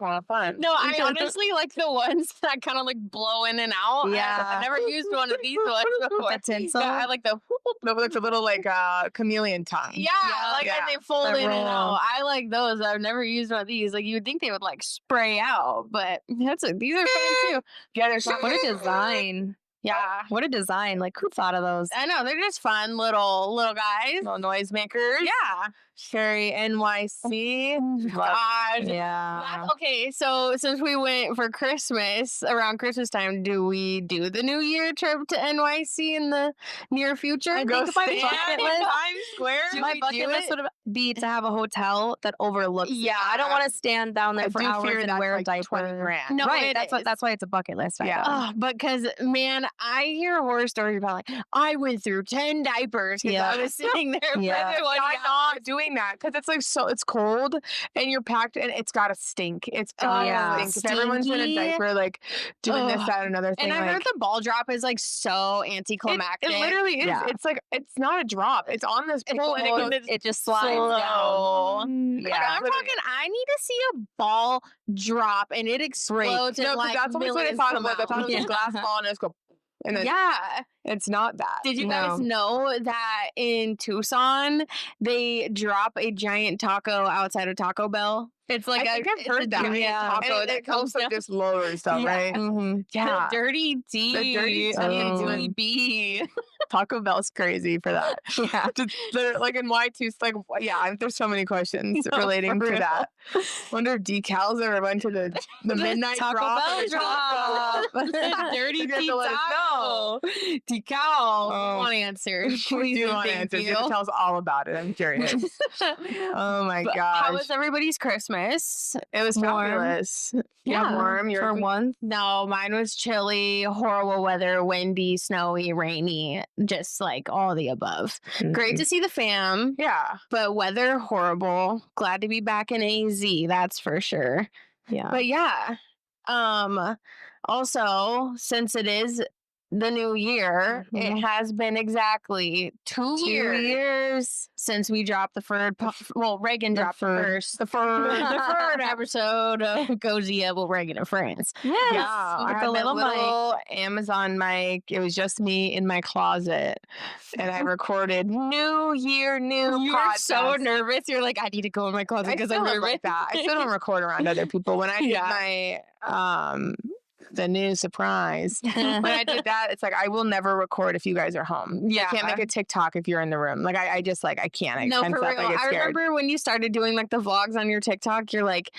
kind of fun. No, I honestly like the ones that kind of like blow in and out. Yeah. I've never used one of these ones before. The tinsel? Yeah, I like the Like the little like chameleon tongue. and they fold That in and roll. out. I like those. I've never used one of these. Like you would think they would like spray out, but these are fun too. Yeah, there's What a design. Yeah. What a design. Like, who thought of those? I know, they're just fun little guys. little noisemakers. Yeah. Sherry NYC. God. Yeah. Okay, so since we went for Christmas, around Christmas time, do we do the New Year trip to NYC in the near future? I go Think about stand bucket in list. Times Square. My bucket list would be to have a hotel that overlooks. Yeah. I don't want to stand down there I for do hours fear and that's wear a like diaper. 20 grand. No, Right. it is. That's why it's a bucket list. Yeah. Oh, because man, I hear horror stories about like I went through 10 diapers because Yeah. I was sitting there for Yeah. 20 I'm hours. not doing that because it's like it's cold and you're packed and it's gotta stink. It's gotta yeah. stink. If everyone's in a Stinky. diaper, like doing this, Ugh. that, another thing. And I like, heard the ball drop is like so anticlimactic. it literally is. Yeah. It's like it's not a drop. It's on this pole and it Oh, goes it just slides slow. down. Like, Yeah. I'm talking, I need to see a ball drop and it explodes No, in 'cause like that's always what I millions thought it come was. I thought it was out. a glass ball and it's go, and then Yeah. it's not that. Did you No. guys know that in Tucson they drop a giant taco outside of Taco Bell? It's like I think I've heard that. giant Yeah. taco And that it comes like down. this lower and stuff, Yeah. right? Mhm. Yeah. The dirty D. The dirty DB. Taco Bell's crazy for that. Yeah. Just like in Y2, it's like, yeah, there's so many questions No, relating for to real. that. Wonder if decals ever went to the midnight Taco drop. Bell or drop. The dirty You guys D will let us taco. Decal. Oh. Want answers? We Please do and want thank answers. You you. have to tell us all about it. I'm curious. Oh my But gosh. how was everybody's Christmas? It was Warm. fabulous. Yeah, warm. You're For one. No, mine was chilly, horrible weather, windy, snowy, rainy, just like all the above. Great to see the fam, Yeah. but weather horrible. Glad to be back in AZ, that's for sure. Yeah. But yeah, also since it is the new year, it Mhm. has been exactly 2 years since we dropped the Regan dropped the first the third episode of Cozy Up with Regan and Friends. Yes. Yeah, I With had the my little mic. little Amazon mic. It was just me in my closet, and I recorded New Year, new You're podcast. so nervous. You're like, I need to go in my closet I because still I'm am nervous. like that. I still don't record around other people. When I did Yeah. my the new surprise, when I did that, it's like I will never record if you guys are home. Yeah. I can't make a TikTok if you're in the room. Like I just like I can't. I No, tense for up, real. I get I scared. remember when you started doing like the vlogs on your TikTok, you're like,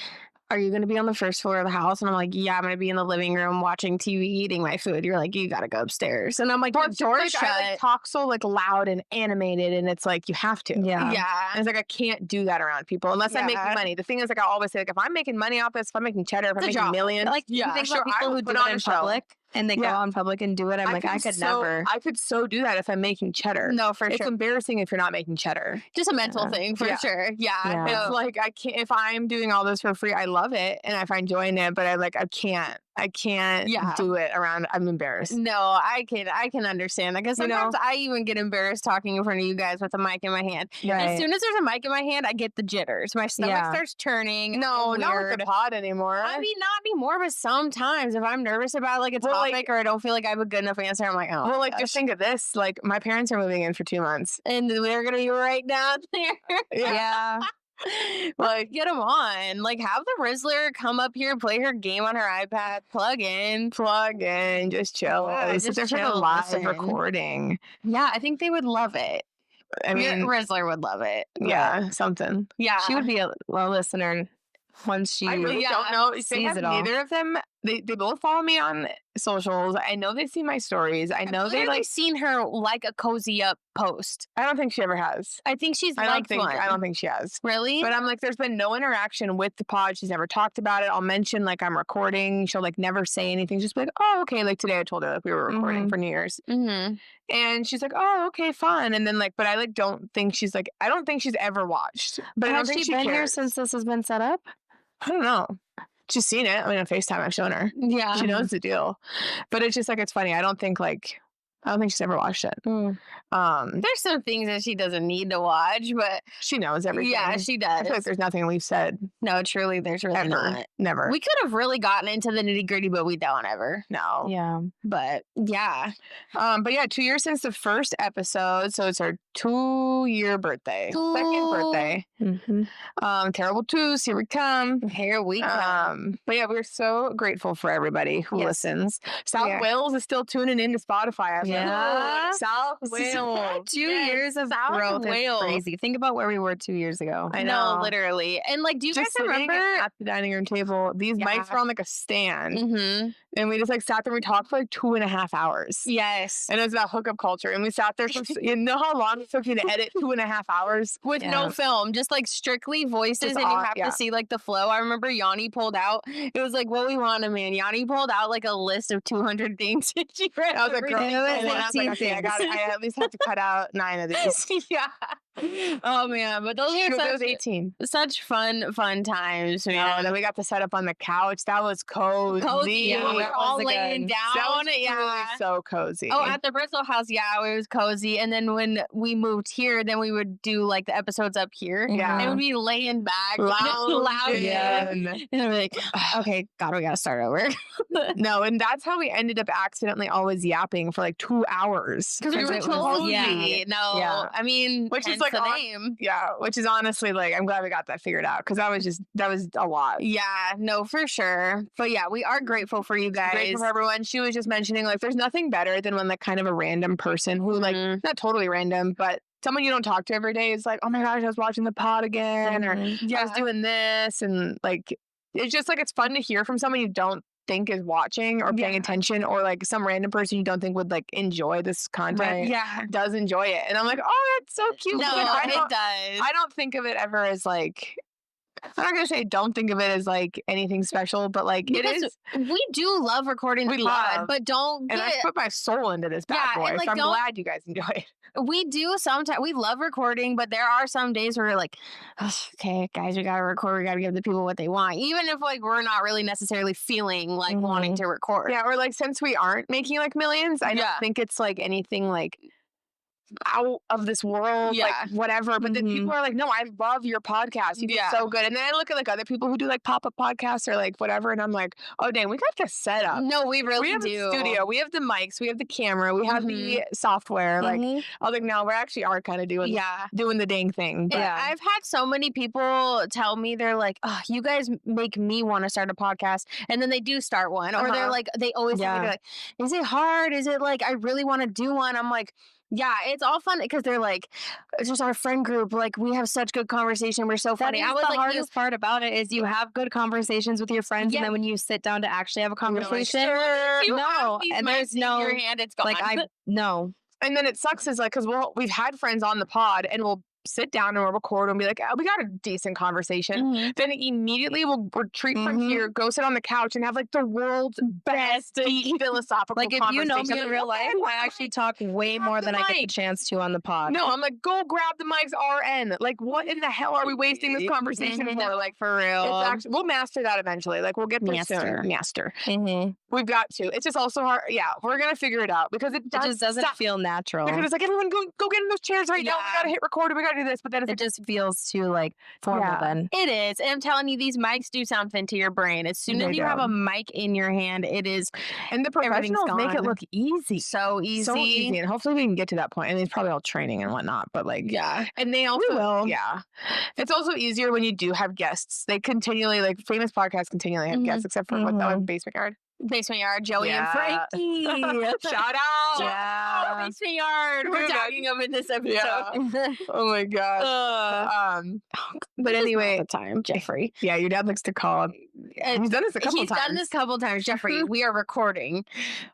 are you going to be on the first floor of the house? And I'm like, yeah, I'm going to be in the living room watching TV, eating my food. You're like, you got to go upstairs. And I'm like, Well, your it's door's just, shut. like, I like talk so like loud and animated, and it's like you have to. Yeah. And yeah. it's like I can't do that around people unless I'm making Yeah. money. The thing is, like I always say, like if I'm making money off this, if I'm making cheddar, if I'm It's a making job. millions, Like, Yeah, you think sure, about I people will who put do on it a in show. public and they go Yeah. out in public and do it. I'm like, I could never. I could so do that if I'm making cheddar. No, for It's sure. embarrassing if you're not making cheddar. Just a mental thing for Yeah. sure. Yeah. Yeah. No. It's like I can't. If I'm doing all this for free, I love it and if I'm enjoying it, but I can't Yeah. do it around. I'm embarrassed. No, I can understand that because You know? sometimes I even get embarrassed talking in front of you guys with a mic in my hand. As Right. soon as there's a mic in my hand, I get the jitters. My stomach Yeah. starts turning. No, I'm not weird. with the pod anymore. I mean, not anymore, but sometimes if I'm nervous about like a Well, topic like- or I don't feel like I have a good enough answer, I'm like, oh, well, my like gosh. just think of this. Like my parents are moving in for 2 months. and they're gonna be right down there. Yeah. Like, get them on. Like, have the Rizzler come up here and play her game on her iPad. Plug in. Just chill. Yeah, It's just just for the chill, live listen. recording. Yeah, I think they would love it. I mean, Rizzler would love it. yeah, something. Yeah. She would be a listener once she I really Yeah. don't know. They sees have it all. neither of them. They both follow me on socials. I know they see my stories. I know I've they literally like. seen her like a cozy up post. I don't think she ever has. I think she's I don't liked think. one. I don't think she has. Really? But I'm like, there's been no interaction with the pod. She's never talked about it. I'll mention like I'm recording. She'll like never say anything. Just be like, oh, okay. Like today I told her like we were recording Mhm. for New Year's. Mm-hmm. And she's like, oh, okay, fun. And then like, but I like don't think she's like, I don't think she's ever watched. But I don't Has think she been here cares. since this has been set up? I don't know. She's seen it. I mean, on FaceTime, I've shown her. Yeah. She knows the deal. But it's just like, it's funny. I don't think like, I don't think she's ever watched it. There's some things that she doesn't need to watch, but she knows everything. Yeah, she I does. feel like there's nothing we've said No, truly, there's really ever. not. Never. We could have really gotten into the nitty gritty, but we don't ever. No. Yeah. But yeah. But yeah, 2 years since the first episode, so it's our 2-year birthday, second birthday. Terrible twos, here we come. Here we go. But yeah, we're so grateful for everybody who listens. South Wales is still tuning into Spotify. South Wales. 2 years of South growth Wales. is crazy. Think about where we were 2 years ago. I know. No, literally. And like, do you Just guys sitting remember at the dining room table? These mics were on like a stand, and we just like sat there. We talked for like 2.5 hours. Yes. And it was about hookup culture, and we sat there. You know how long it took you to edit 2.5 hours with no film, just like strictly voices, and you have to see like the flow. I remember Yanni pulled out. It was like what we wanted, man. Yanni pulled out like a list of 200 things, and she read. I was like, girl, and I was like, okay, I at least have to cut out 9 of these. Yeah. Oh man, but those was 18. Such fun times, man. And then we got to set up on the couch. That was cozy. Yeah, we were all laying down. That was really so cozy. Oh, at the Bristol house, it was cozy. And then when we moved here, then we would do like the episodes up here. Yeah. And we'd be laying back, loud. Yeah. And I'm like, okay, God, we gotta start over. No, and that's how we ended up accidentally always yapping for like 2 hours. Because we were cozy. Yeah. No, yeah. I mean, which is like the name. Yeah, which is honestly like, I'm glad we got that figured out because that was a lot. Yeah, no, for sure. But yeah, we are grateful for you guys. Grateful for everyone. She was just mentioning like, there's nothing better than when like kind of a random person who like, not totally random, but someone you don't talk to every day is like, oh my gosh, I was watching the pod again, or I was doing this, and like, it's just like, it's fun to hear from someone you don't think is watching or paying attention, or like some random person you don't think would like enjoy this content does enjoy it, and I'm like, oh, that's so cute. No, it does. I don't think of it ever as like, I'm not gonna say don't think of it as like anything special, but like because it is. We do love recording the pod, but don't and I put my soul into this bad boy, like, so I'm glad you guys enjoy it. We do sometimes. We love recording, but there are some days where we're like, oh, okay, guys, we gotta record. We gotta give the people what they want, even if like we're not really necessarily feeling like wanting to record. Yeah, or like since we aren't making like millions, I don't think it's like anything like out of this world, like whatever. But then people are like, no, I love your podcast. You do so good. And then I look at like other people who do like pop-up podcasts or like whatever, and I'm like, oh dang, we got the setup. No, we really have do. The studio, we have the mics, we have the camera, we have the software. Like I was like, no, we actually are kind of doing the dang thing. But I've had so many people tell me, they're like, oh, you guys make me want to start a podcast, and then they do start one, or they're like, they always tell me, they're like, is it hard? Is it like I really want to do one? I'm like, yeah, it's all fun because they're like, it's just our friend group. Like, we have such good conversation. We're so funny. That is the hardest part about it is you have good conversations with your friends, and then when you sit down to actually have a conversation, and there's no your hand. It's gone. Like no. And then it sucks is like because we've had friends on the pod and we'll sit down and we'll record and be like, oh, we got a decent conversation. Then immediately we'll retreat from here, go sit on the couch and have like the world's best deep philosophical like if conversation. You know me in real life, I actually talk way more than I get the chance to on the pod. No, I'm like, go grab the mics, RN. Like, what in the hell are we wasting this conversation for? Like, for real. It's actually, we'll master that eventually. Like, we'll get there soon. Master. We've got to. It's just also hard. Yeah, we're going to figure it out because it just doesn't feel natural. Because it's like, everyone go get in those chairs right now. We got to hit record. We got to do this. But then it just feels too like formal then. It is. And I'm telling you, these mics do something to your brain. As soon as you have a mic in your hand, it is. And the professionals make it look easy. So easy. So easy. And hopefully we can get to that point. And it's probably all training and whatnot. But like, and they also will. Yeah. It's also easier when you do have guests. They continually, like famous podcasts continually have guests, except for what that one, Basement Yard. Basement Yard, Joey and Frankie. Shout out. Yeah. Basement Yard. We're tagging them in this episode. Yeah. Oh my God. But anyway, the time, Jeffrey. Yeah, your dad likes to call him. He's done this a couple times. He's done this a couple times, Jeffrey. We are recording.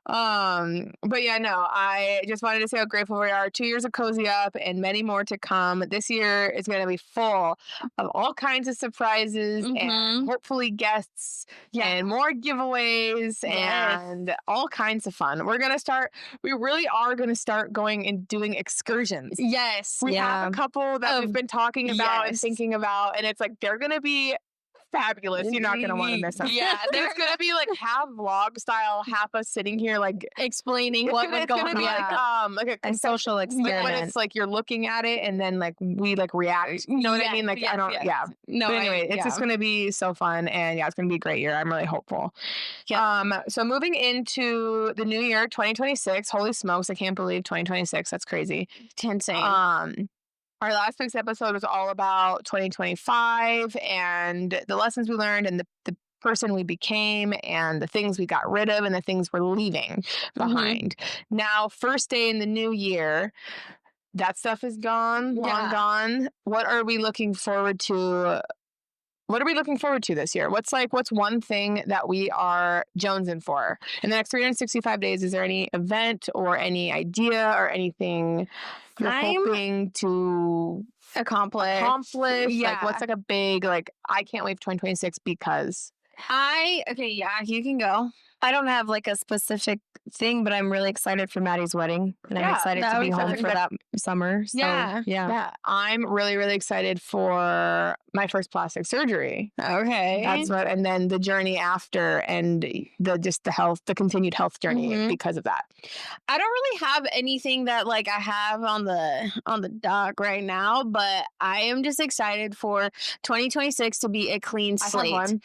But yeah, no, I just wanted to say how grateful we are. 2 years of Cozy Up and many more to come. This year is going to be full of all kinds of surprises and hopefully guests and more giveaways. And all kinds of fun. We really are going to start going and doing excursions. Yes. We have a couple that we've been talking about and thinking about, and it's like they're going to be fabulous. You're not going to want to miss them. Yeah. There's going to be like half vlog style, half us sitting here like explaining what was going on. Like a social experiment. But it's like you're looking at it and then like we like react. You know what I mean? Like I don't. Yeah. No. But anyway, it's just going to be so fun, and it's going to be a great year. I'm really hopeful. Yeah. So moving into the new year, 2026. Holy smokes! I can't believe 2026. That's crazy. It's insane. Our last week's episode was all about 2025 and the lessons we learned and the person we became and the things we got rid of and the things we're leaving behind. Now, first day in the new year, that stuff is gone, long gone. What are we looking forward to? What are we looking forward to this year? What's one thing that we are jonesing for in the next 365 days? Is there any event or any idea or anything you're hoping to accomplish? Yeah. Like, what's like a big, like, I can't wait for 2026 because you can go. I don't have like a specific thing, but I'm really excited for Maddie's wedding, and I'm excited to be home for that summer. So, yeah. I'm really, really excited for my first plastic surgery. Okay, and then the journey after, and the continued health journey because of that. I don't really have anything that like I have on the dock right now, but I am just excited for 2026 to be a clean slate. I have one.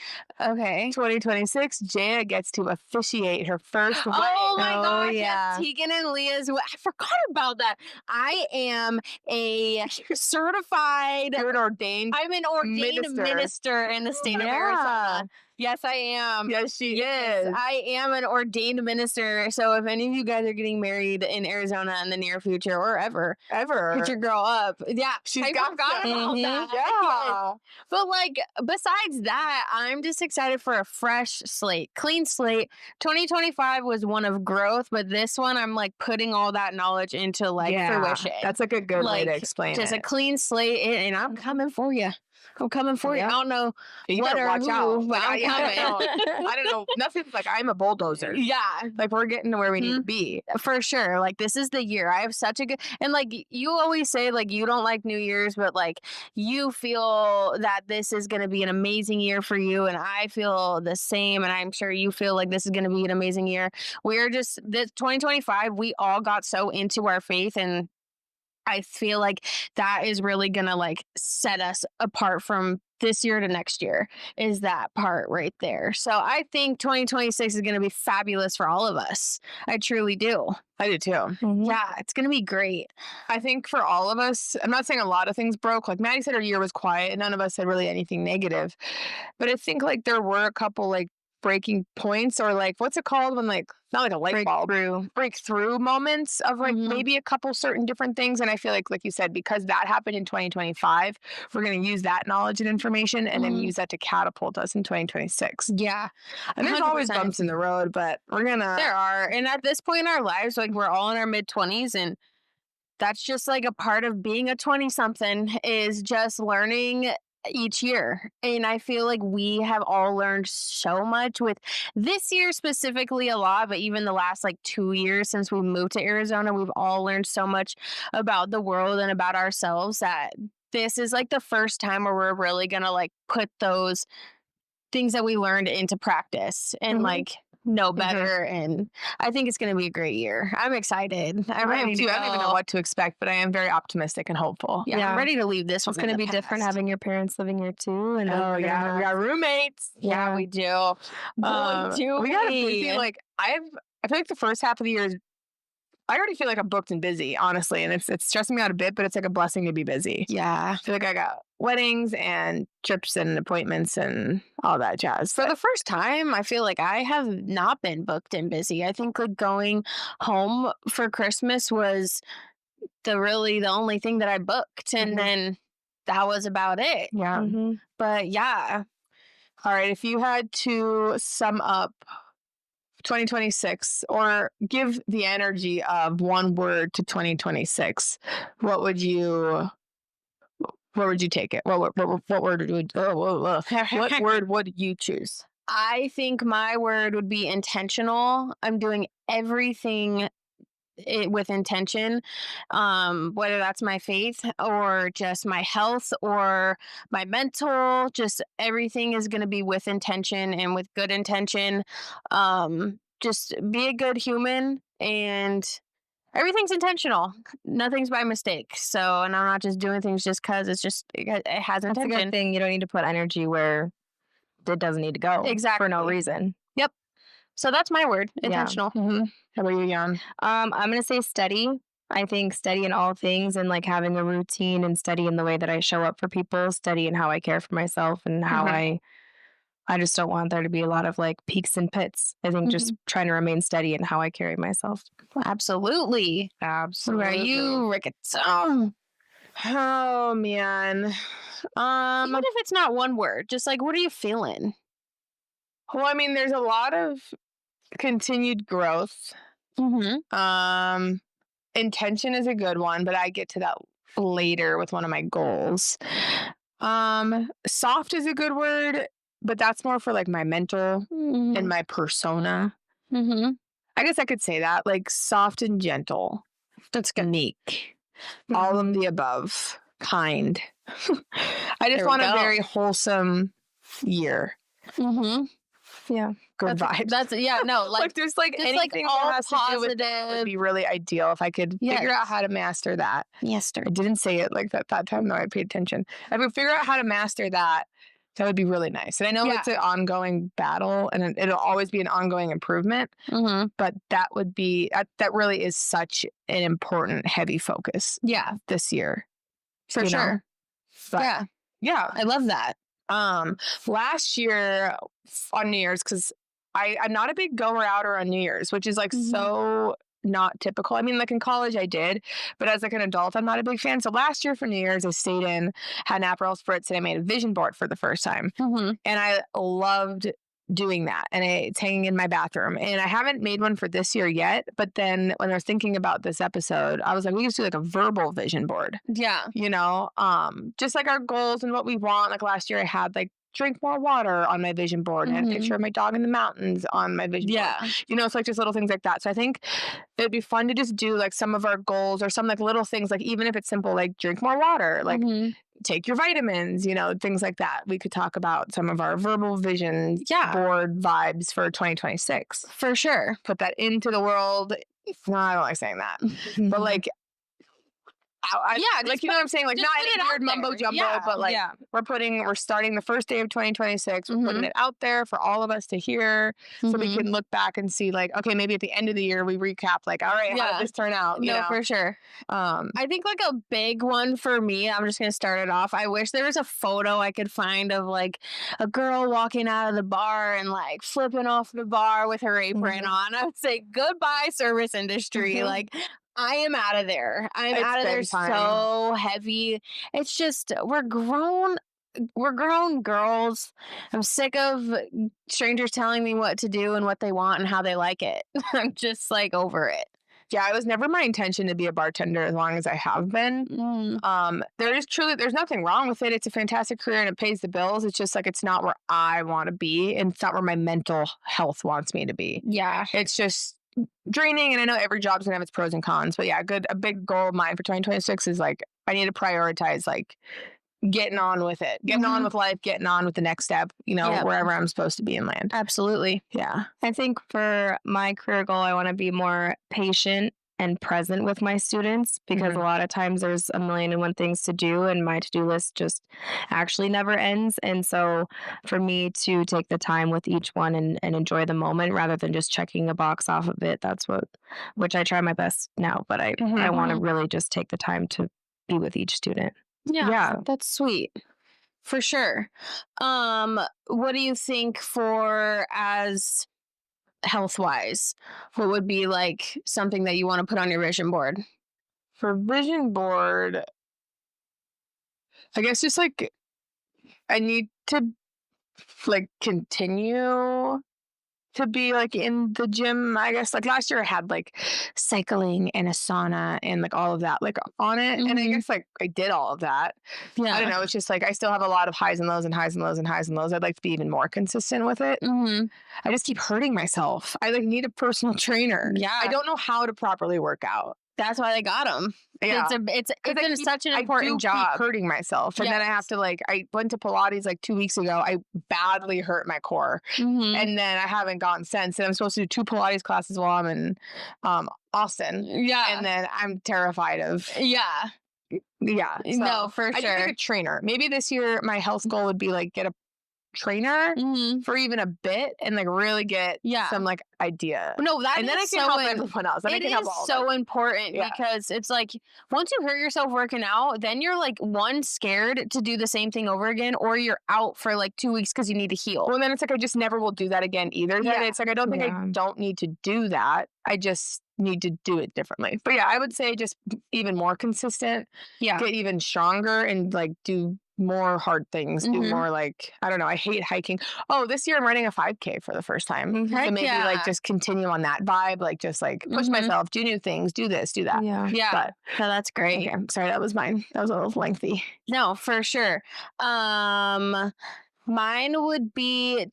Okay, 2026, Jaya gets to officiate her first wedding. Oh my gosh, yeah. Tegan and Leah's I forgot about that. I am a certified. You're an ordained. I'm an ordained minister in the state of Arizona. Yes, I am. Yes, she is. I am an ordained minister. So if any of you guys are getting married in Arizona in the near future or ever, put your girl up. Yeah, she's forgot about that. Yeah. But like, besides that, I'm just excited for a fresh slate, clean slate. 2025 was one of growth, but this one I'm like putting all that knowledge into like fruition. That's like a good way to explain just it. A clean slate, and I'm coming for you. I'm coming for you. I don't know. You better watch out. But I'm coming. I don't know. Nothing's like I'm a bulldozer. Yeah. Like we're getting to where we need to be. For sure. Like this is the year. I have such a good, and like you always say, like you don't like New Year's, but like you feel that this is going to be an amazing year for you. And I feel the same. And I'm sure you feel like this is going to be an amazing year. We're just, this 2025, we all got so into our faith, and I feel like that is really going to like set us apart from this year to next year, is that part right there. So I think 2026 is going to be fabulous for all of us. I truly do. I do too. Yeah, it's going to be great. I think for all of us, I'm not saying a lot of things broke. Like Maddie said, her year was quiet and none of us said really anything negative. But I think like there were a couple like breaking points, or like what's it called when like not like a light bulb, breakthrough moments of like maybe a couple certain different things. And I feel like you said, because that happened in 2025, we're going to use that knowledge and information and then use that to catapult us in 2026. Yeah. And there's 100%. Always bumps in the road, but there are. And at this point in our lives, like we're all in our mid-20s, and that's just like a part of being a 20-something, is just learning each year. And I feel like we have all learned so much with this year specifically, a lot, but even the last like 2 years since we moved to Arizona, we've all learned so much about the world and about ourselves, that this is like the first time where we're really gonna like put those things that we learned into practice and like know better. And I think it's going to be a great year. I'm excited. I'm ready to go. I don't even know what to expect, but I am very optimistic and hopeful. Yeah. I'm ready to leave this one. It's going to be different having your parents living here too. And we got roommates. Yeah, we do. We got a busy, like I feel like the first half of the year is, I already feel like I'm booked and busy, honestly, and it's stressing me out a bit, but it's like a blessing to be busy. Yeah. I feel like I got weddings and trips and appointments and all that jazz. For the first time, I feel like I have not been booked and busy. I think like going home for Christmas was the only thing that I booked, and then that was about it. Yeah. But yeah. All right, if you had to sum up 2026 or give the energy of one word to 2026, what would you take it? What word would you choose? I think my word would be intentional. I'm doing everything it with intention, whether that's my faith or just my health or my mental, just everything is going to be with intention and with good intention. Just be a good human, and everything's intentional. Nothing's by mistake. So, and I'm not just doing things just because it has intention. That's a good thing. You don't need to put energy where it doesn't need to go. Exactly. For no reason. Yep. So that's my word, intentional. Yeah. Mm-hmm. How about you, Jan? I'm going to say steady. I think steady in all things, and like having a routine, and steady in the way that I show up for people, steady in how I care for myself, and how I just don't want there to be a lot of like peaks and pits. I think just trying to remain steady in how I carry myself. Absolutely. Absolutely. What about you, Ricketts? Oh man. Even if it's not one word, just like, what are you feeling? Well, I mean, there's a lot of continued growth. Intention is a good one, but I get to that later with one of my goals. Soft is a good word, but that's more for like my mental and my persona. I guess I could say that, like soft and gentle. That's good. Meek. All of the above. Kind. I just want a very wholesome year. Yeah. Good vibes. Like there's like anything like all that has positive. To do with would be really ideal if I could figure out how to master that. Yes, sir. I didn't say it like that time though. I paid attention. If I could figure out how to master that, that would be really nice. And I know it's an ongoing battle, and it'll always be an ongoing improvement. But that would be that really is such an important heavy focus. Yeah, this year for sure. But, yeah, I love that. Last year on New Year's, because I'm not a big goer outer on New Year's, which is like so not typical. I mean, like in college I did, but as like an adult, I'm not a big fan. So last year for New Year's, I stayed in, had an Aperol Spritz, and I made a vision board for the first time. And I loved doing that, and it's hanging in my bathroom. And I haven't made one for this year yet, but then when I was thinking about this episode, I was like, we used to do like a verbal vision board. Yeah. You know, just like our goals and what we want. Like last year I had like drink more water on my vision board, and I had a picture of my dog in the mountains on my vision board. You know, it's like just little things like that. So I think it'd be fun to just do like some of our goals or some like little things, like even if it's simple, like drink more water, like take your vitamins, you know, things like that. We could talk about some of our verbal vision board vibes for 2026. For sure. Put that into the world. No, I don't like saying that. But like, like, you know what I'm saying? Like, not any weird mumbo jumbo, but like, we're starting the first day of 2026. We're putting it out there for all of us to hear, so we can look back and see, like, okay, maybe at the end of the year we recap, like, all right, how did this turn out? You know? For sure. I think like a big one for me, I'm just gonna start it off. I wish there was a photo I could find of like a girl walking out of the bar and like flipping off the bar with her apron on. I would say goodbye, service industry. Like, I am out of there. I'm out of there so heavy. It's just, we're grown girls. I'm sick of strangers telling me what to do and what they want and how they like it. I'm just like over it. Yeah, it was never my intention to be a bartender as long as I have been. There's nothing wrong with it. It's a fantastic career and it pays the bills. It's just like, it's not where I want to be, and it's not where my mental health wants me to be. Yeah. It's just draining, and I know every job's gonna have its pros and cons, but a big goal of mine for 2026 is like, I need to prioritize like getting on with it, getting on with life, getting on with the next step, you know, wherever I'm supposed to be in land. Absolutely. Yeah. I think for my career goal, I want to be more patient and present with my students, because a lot of times there's a million and one things to do, and my to-do list just actually never ends. And so for me to take the time with each one and enjoy the moment rather than just checking a box off of it, which I try my best now, but I want to really just take the time to be with each student. Yeah, that's sweet. For sure. What do you think for as health-wise? What would be like something that you want to put on your vision board? For vision board, I guess just like, I need to like continue to be like in the gym, I guess. Like last year I had like cycling and a sauna and like all of that like on it. And I guess like I did all of that. I don't know. It's just like I still have a lot of highs and lows and highs and lows and highs and lows. I'd like to be even more consistent with it. I just keep hurting myself. I like need a personal trainer. Yeah. I don't know how to properly work out. That's why they got him. Yeah. It's such an important job. Keep hurting myself. And then I have to like, I went to Pilates like 2 weeks ago. I badly hurt my core. And then I haven't gone since. And I'm supposed to do 2 Pilates classes while I'm in Austin. Yeah. And then I'm terrified of. Yeah. Yeah. So no, for sure. I need a trainer. Maybe this year my health goal would be like get a trainer for even a bit and like really get some like idea. No, that and then I can help everyone else. Then it is so important because it's like once you hurt yourself working out, then you're like scared to do the same thing over again, or you're out for like 2 weeks because you need to heal. Well, then it's like I just never will do that again either. Yeah. It's like I don't think I don't need to do that. I just need to do it differently. But yeah, I would say just even more consistent. Yeah, get even stronger and like do more hard things, do more like, I don't know, I hate hiking. Oh, this year I'm running a 5K for the first time. So maybe like just continue on that vibe, like just like push myself, do new things, do this, do that. Yeah. But, no, that's great. Okay, sorry, that was mine. That was a little lengthy. No, for sure. Mine would be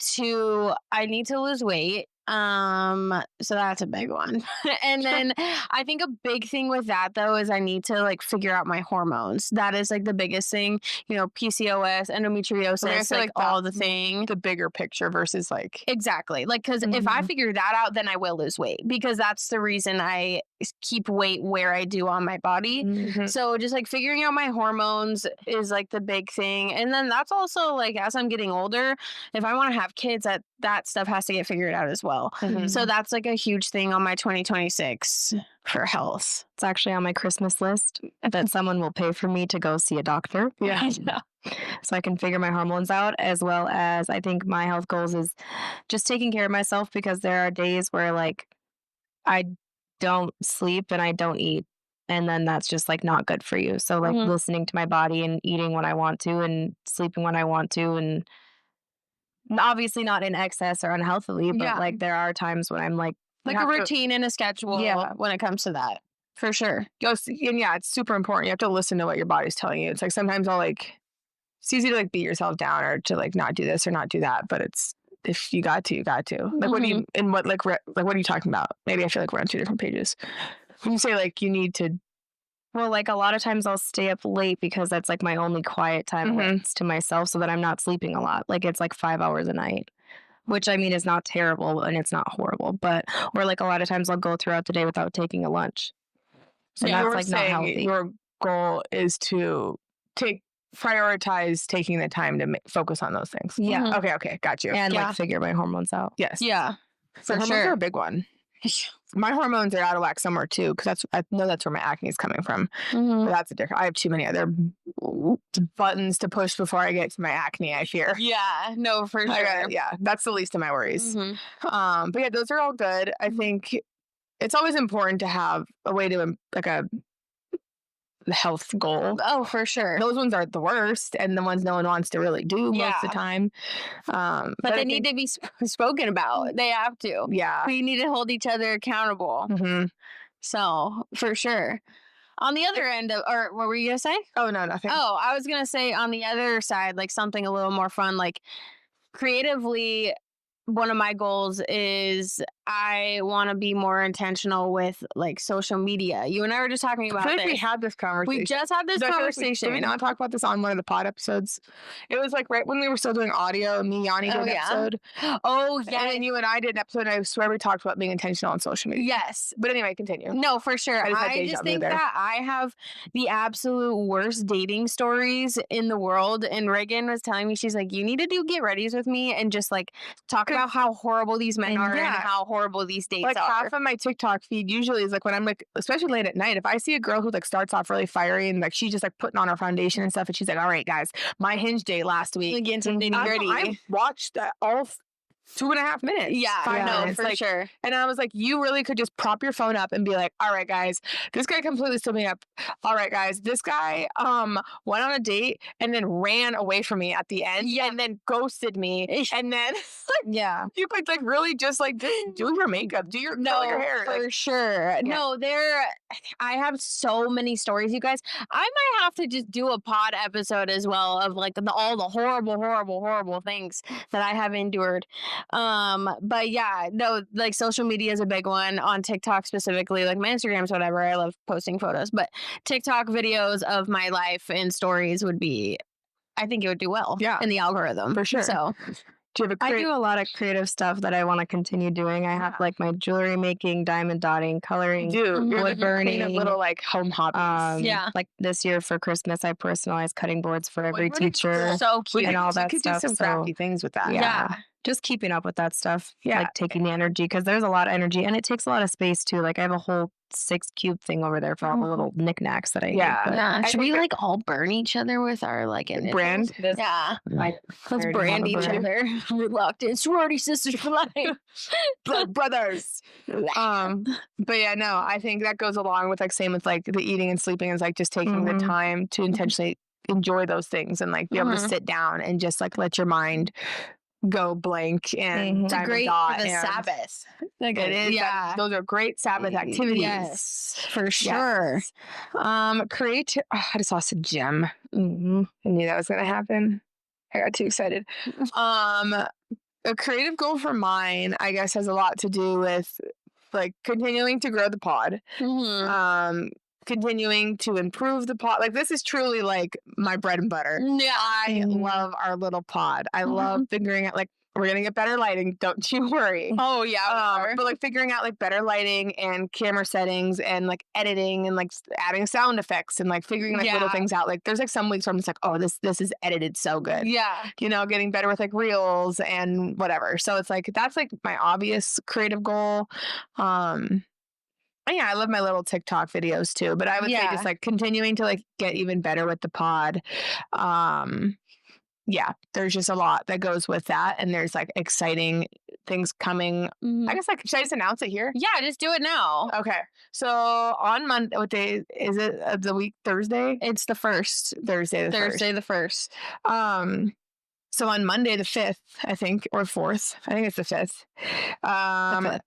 I need to lose weight. So that's a big one. And then I think a big thing with that though is I need to like figure out my hormones. That is like the biggest thing, you know, PCOS, endometriosis, like all the thing. The bigger picture versus like. Exactly. Like, cause if I figure that out, then I will lose weight because that's the reason I keep weight where I do on my body. So just like figuring out my hormones is like the big thing. And then that's also like, as I'm getting older, if I want to have kids, that stuff has to get figured out as well. So that's like a huge thing on my 2026 for health. It's actually on my Christmas list that someone will pay for me to go see a doctor. Yeah. So I can figure my hormones out, as well as I think my health goals is just taking care of myself, because there are days where like I don't sleep and I don't eat. And then that's just like not good for you. So like listening to my body and eating when I want to and sleeping when I want to, and obviously not in excess or unhealthily, but like there are times when I'm like a routine and a schedule when it comes to that. For sure. And yeah, it's super important. You have to listen to what your body's telling you. It's like sometimes it's easy to like beat yourself down or to like not do this or not do that. But it's, if you got to, you got to. Like what do you, and what like what are you talking about? Maybe I feel like we're on 2 different pages. When you say like you need to. Well, like a lot of times I'll stay up late because that's like my only quiet time to myself, so that I'm not sleeping a lot. Like it's like 5 hours a night, which I mean is not terrible and it's not horrible, but or like a lot of times I'll go throughout the day without taking a lunch. So that's like not healthy. Your goal is to prioritize taking the time to focus on those things. Yeah. Okay. Got you. And like figure my hormones out. Yes. Yeah. So hormones are a big one. My hormones are out of whack somewhere too, because I know that's where my acne is coming from. But that's a different. I have too many other buttons to push before I get to my acne, I fear. Yeah, no, for sure. That's the least of my worries. But yeah, those are all good. I think it's always important to have a way to like a health goal. Oh, for sure. Those ones are the worst, and the ones no one wants to really do most of the time. But they need to be spoken about. They have to. Yeah. We need to hold each other accountable. So, for sure. On the other end of, or what were you going to say? Oh, no, nothing. Oh, I was going to say on the other side, like something a little more fun, like creatively, one of my goals is I want to be more intentional with like social media. You and I were just talking about this. We had this conversation. We just had this conversation. Did we not talk about this on one of the pod episodes? It was like right when we were still doing audio, me, Yanni did an episode. Oh, yeah. And then you and I did an episode, and I swear we talked about being intentional on social media. Yes. But anyway, continue. No, for sure. I just think that I have the absolute worst dating stories in the world. And Regan was telling me, she's like, you need to do get readies with me and just like talk about how horrible these men are and how horrible these dates like half of my TikTok feed usually is like when I'm like, especially late at night, if I see a girl who like starts off really fiery and like she's just like putting on her foundation and stuff, and she's like, all right, guys, my Hinge date last week. Again, some nitty gritty. I watched all 2.5 minutes. Yeah, 5 minutes. for sure. And I was like, you really could just prop your phone up and be like, all right, guys, this guy completely stood me up. All right, guys, this guy went on a date and then ran away from me at the end and then ghosted me. And then you could like really just like do your makeup, do your curl your hair. For sure. Yeah. No, I have so many stories, you guys. I might have to just do a pod episode as well of like all the horrible things that I have endured. But yeah, no, like social media is a big one on TikTok specifically, like my Instagrams, whatever. I love posting photos, but TikTok videos of my life and stories I think it would do well in the algorithm. For sure. So I do a lot of creative stuff that I want to continue doing. I have like my jewelry making, diamond dotting, coloring, wood burning, little like home hobbies. Like this year for Christmas, I personalized cutting boards for every teacher. So cute. And all that you could stuff. do some crafty things with that. Yeah. Just keeping up with that stuff. Like taking the energy, because there's a lot of energy and it takes a lot of space too. Like I have a whole 6-cube thing over there for all the little knickknacks that I hate. Should we like all burn each other with our like brand? Let's brand each other. We're locked in. Sorority sisters for life. Blood brothers. But yeah, no, I think that goes along with like same with like the eating and sleeping is like just taking the time to intentionally enjoy those things and like be able to sit down and just like let your mind go blank and it's great for the Sabbath. Like it is. Those are great Sabbath activities. Yes, for sure. I just lost a gem. I knew that was going to happen. I got too excited. A creative goal for mine, I guess, has a lot to do with like continuing to grow the pod. Continuing to improve the pod. Like this is truly like my bread and butter. Yeah. I love our little pod. I love figuring out like we're gonna get better lighting, don't you worry. Oh yeah. But like figuring out like better lighting and camera settings and like editing and like adding sound effects and like figuring like little things out. Like there's like some weeks where I'm just like, oh, this is edited so good. Yeah. You know, getting better with like reels and whatever. So it's like that's like my obvious creative goal. Yeah, I love my little TikTok videos too, but I would say just like continuing to like get even better with the pod. There's just a lot that goes with that, and there's like exciting things coming. I guess like should I just announce it here? Yeah, just do it now. Okay, so on Monday, what day is it of the week? Thursday? It's the 1st. Thursday the 1st. So on Monday the 5th, I think, or 4th, I think it's the 5th,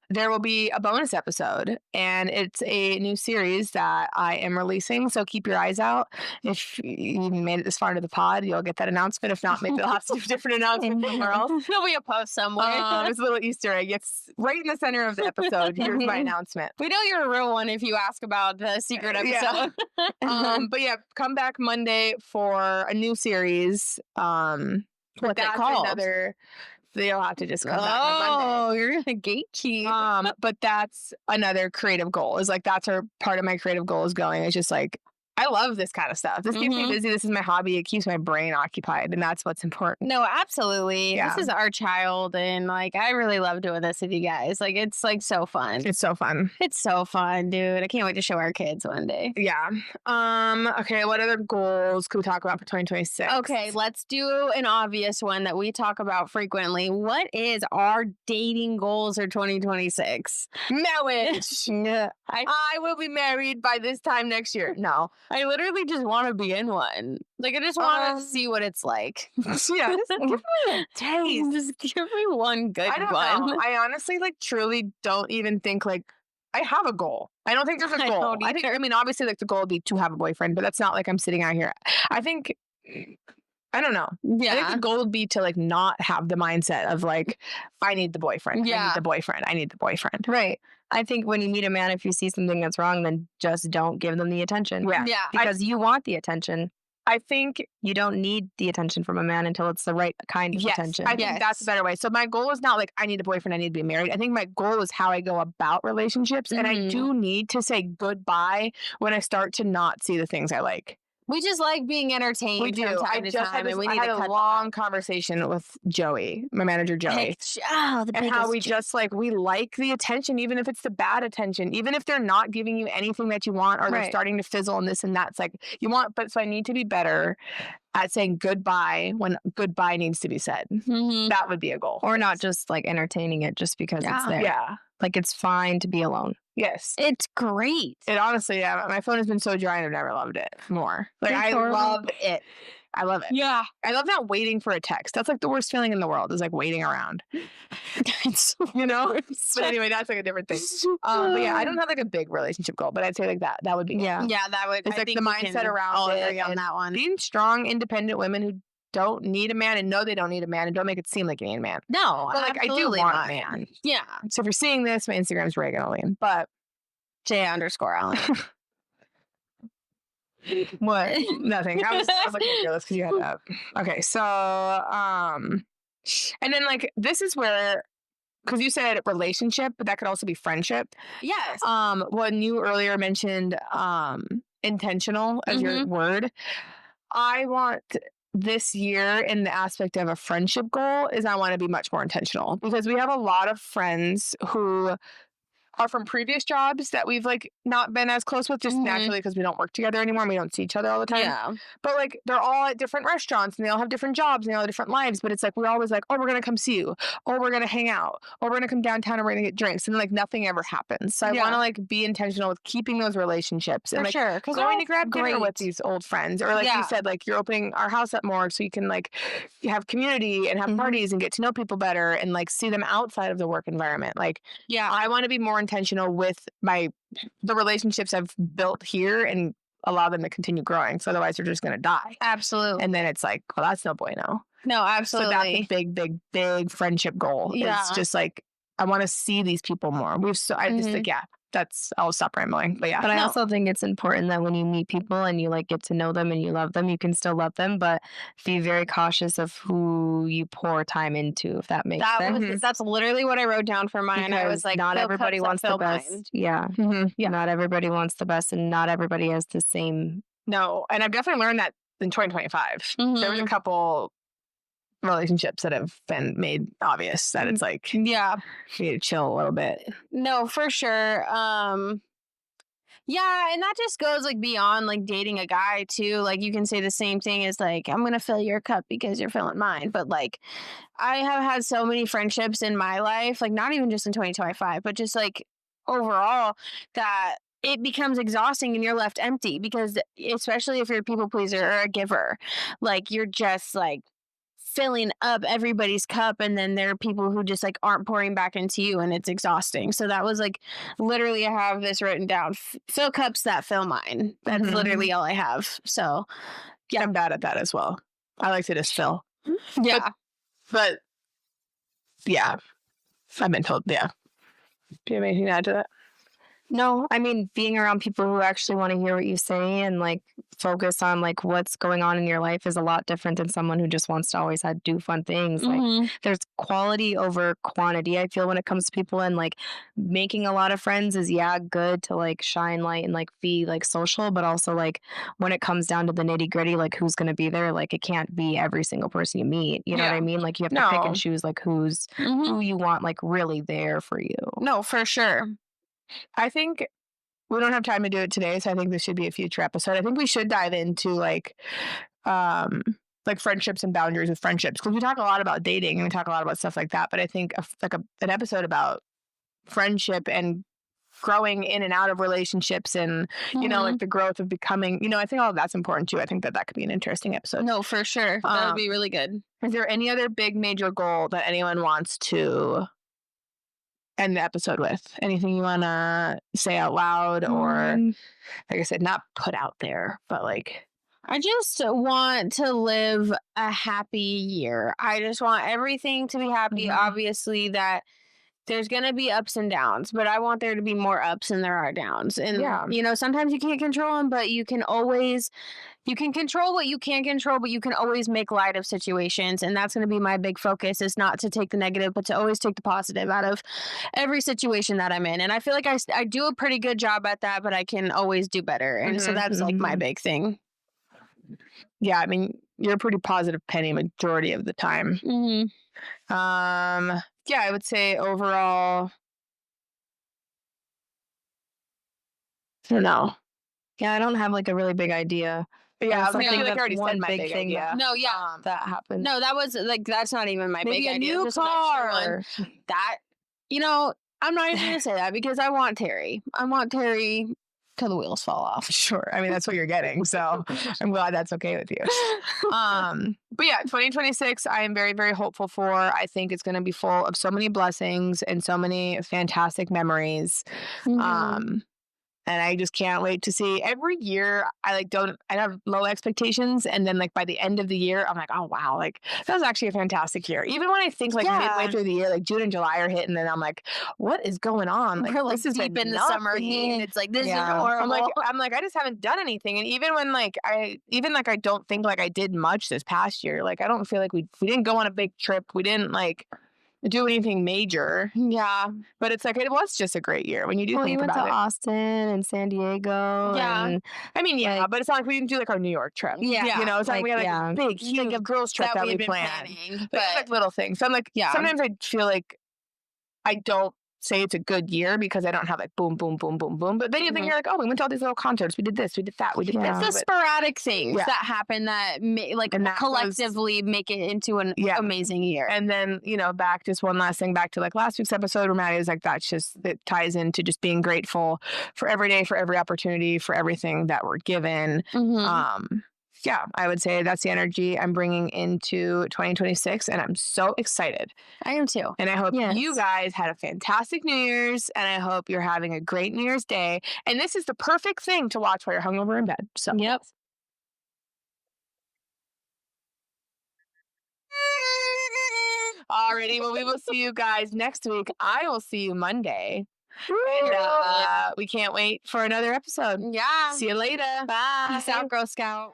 there will be a bonus episode, and it's a new series that I am releasing, so keep your eyes out. If you made it this far into the pod, you'll get that announcement. If not, maybe they'll have to do a different announcement somewhere else. There'll be a post somewhere. There's a little Easter egg. It's right in the center of the episode. Here's my announcement. We know you're a real one if you ask about the secret episode. But yeah, come back Monday for a new series. What's it called? They'll have to just come back on Monday. Oh, you're gonna gatekeep. But that's another creative goal. Is like that's our part of my creative goal is going. It's just like I love this kind of stuff. This keeps me busy. This is my hobby. It keeps my brain occupied, and that's what's important. No, absolutely. Yeah. This is our child, and like I really love doing this with you guys. Like it's like so fun. It's so fun. It's so fun, dude. I can't wait to show our kids one day. Yeah. Okay. What other goals could we talk about for 2026? Okay, let's do an obvious one that we talk about frequently. What is our dating goals for 2026? Marriage. I will be married by this time next year. No. I literally just want to be in one. Like, I just want to see what it's like. Yeah, just give me a taste. Just give me one good one. I don't know. I honestly, like, truly don't even think, like, I have a goal. I don't think there's a goal. I mean, obviously, like, the goal would be to have a boyfriend, but that's not like I'm sitting out here. I think... I don't know. Yeah. I think the goal would be to like not have the mindset of like, I need the boyfriend. Yeah. I need the boyfriend. I need the boyfriend. Right. I think when you meet a man, if you see something that's wrong, then just don't give them the attention. Yeah. Yeah. Because you want the attention. I think you don't need the attention from a man until it's the right kind of attention. I think that's a better way. So my goal is not like I need a boyfriend, I need to be married. I think my goal is how I go about relationships. And I do need to say goodbye when I start to not see the things I like. We just like being entertained. We do. From time to time, and we need I had to a long conversation with Joey, my manager Joey, and how we just like we like the attention, even if it's the bad attention, even if they're not giving you anything that you want, or they're starting to fizzle and this and that. It's like you want, but so I need to be better at saying goodbye when goodbye needs to be said. That would be a goal, or not just like entertaining it just because it's there. Yeah, like it's fine to be alone. Yes. It's great. It honestly, my phone has been so dry and I've never loved it more. Like, I love it. I love it. Yeah. I love not waiting for a text. That's like the worst feeling in the world is like waiting around. You know? But anyway, that's like a different thing. But yeah, I don't have like a big relationship goal, but I'd say like that would be. Yeah, that would. It's like the mindset around it. On that one. Being strong, independent women who don't need a man and know they don't need a man and don't make it seem like you need a man. No, but like I do want a man. Yeah. So if you're seeing this, my Instagram's Regan Allen, but J_Allen. What? Nothing. I was looking at your list because you had that. Okay, so and then like this is where, because you said relationship, but that could also be friendship. Yes. When you earlier mentioned intentional as your word, I want this year in the aspect of a friendship goal is I want to be much more intentional, because we have a lot of friends who are from previous jobs that we've like not been as close with, just naturally because we don't work together anymore and we don't see each other all the time. Yeah. But like they're all at different restaurants and they all have different jobs and they all have different lives. But it's like we're always like, oh, we're gonna come see you, or we're gonna hang out, or we're gonna come downtown and we're gonna get drinks, and then like nothing ever happens. So I want to like be intentional with keeping those relationships and like going to grab dinner with these old friends, or like you said, like you're opening our house up more so you can like have community and have parties and get to know people better and like see them outside of the work environment. Like I want to be more intentional with the relationships I've built here and allow them to continue growing. So otherwise they're just going to die. Absolutely. And then it's like, well, that's no bueno. No, absolutely. So that's a big, big, big friendship goal. Yeah. It's just like, I want to see these people more. Just like, I'll stop rambling. But yeah. But I also think it's important that when you meet people and you like get to know them and you love them, you can still love them, but be very cautious of who you pour time into, if that makes sense. That's literally what I wrote down for mine. Because I was like, not everybody wants the best. Yeah. Yeah. Not everybody wants the best, and not everybody has the same. No. And I've definitely learned that in 2025. There was a couple relationships that have been made obvious that it's like, you need to chill a little bit. No, for sure. Yeah, and that just goes like beyond like dating a guy too. Like you can say the same thing as like, I'm gonna fill your cup because you're filling mine. But like I have had so many friendships in my life, like not even just in 2025, but just like overall, that it becomes exhausting and you're left empty, because especially if you're a people pleaser or a giver, like you're just like filling up everybody's cup, and then there are people who just like aren't pouring back into you, and it's exhausting. So that was like literally, I have this written down: fill cups that fill mine. That's literally all I have. So yeah, I'm bad at that as well. I like to just fill. Yeah, but yeah, I've been told. Yeah. Do you have anything to add to that? No, I mean, being around people who actually want to hear what you say and like focus on like what's going on in your life is a lot different than someone who just wants to always do fun things. Like there's quality over quantity, I feel, when it comes to people, and like making a lot of friends is good to like shine light and like be like social, but also like when it comes down to the nitty gritty, like who's going to be there, like it can't be every single person you meet. You know what I mean? Like you have to pick and choose like who you want like really there for you. No, for sure. I think we don't have time to do it today, so I think this should be a future episode. I think we should dive into like friendships and boundaries with friendships, because we talk a lot about dating and we talk a lot about stuff like that. But I think an episode about friendship and growing in and out of relationships and you know, like the growth of becoming, you know, I think all of that's important too. I think that could be an interesting episode. No, for sure. That would be really good. Is there any other big major goal that anyone wants to end the episode with? Anything you want to say out loud, or like I said, not put out there, but like, I just want to live a happy year. I just want everything to be happy. Obviously that there's going to be ups and downs, but I want there to be more ups than there are downs. And, you know, sometimes you can't control them, but you can control what you can control, but you can always make light of situations. And that's going to be my big focus, is not to take the negative, but to always take the positive out of every situation that I'm in. And I feel like I do a pretty good job at that, but I can always do better. And so that's like my big thing. yeah, I mean, you're a pretty positive Penny majority of the time. Mm-hmm. Yeah, I would say overall, I don't know. Yeah, I don't have like a really big idea. Yeah, I feel like I already said my big idea. No, yeah. That happened. No, that was like, that's not even my Maybe big a idea. new Just an extra one. car. That, you know, I'm not even going to say that because I want Terry. I want Terry till the wheels fall off. Sure. I mean, that's what you're getting. So I'm glad that's okay with you. But yeah, 2026, I am very, very hopeful for. I think it's going to be full of so many blessings and so many fantastic memories. Mm-hmm. And I just can't wait to see. Every year I have low expectations, and then like by the end of the year I'm like, oh wow, like that was actually a fantastic year. Even when I think like midway through the year, like June and July are hitting, and then I'm like, what is going on? Like, we're like this is deep in the summer heat, and it's like, this is horrible. I'm like I just haven't done anything. And even when I don't think like I did much this past year, like I don't feel like we didn't go on a big trip, we didn't like do anything major. Yeah. But it's like, it was just a great year when you do think about it. We went to Austin and San Diego. Yeah. And, I mean, yeah, like, but it's not like we didn't do like our New York trip. Yeah. You know, it's like we had like a big, huge girls trip that we planned. But like little things. So I'm like, sometimes I feel like I don't say it's a good year because I don't have like boom, boom, boom, boom, boom. But then you think you're like, oh, we went to all these little concerts. We did this, we did that, we did this. It's the sporadic things that happen that collectively make it into an amazing year. And then, you know, just one last thing back to like last week's episode where Maddie was like, it ties into just being grateful for every day, for every opportunity, for everything that we're given. Mm-hmm. Yeah, I would say that's the energy I'm bringing into 2026, and I'm so excited. I am too. And I hope you guys had a fantastic New Year's, and I hope you're having a great New Year's Day. And this is the perfect thing to watch while you're hungover in bed. So. Yep. Alrighty, well, we will see you guys next week. I will see you Monday. And we can't wait for another episode. Yeah. See you later. Bye. Peace out, Girl Scout.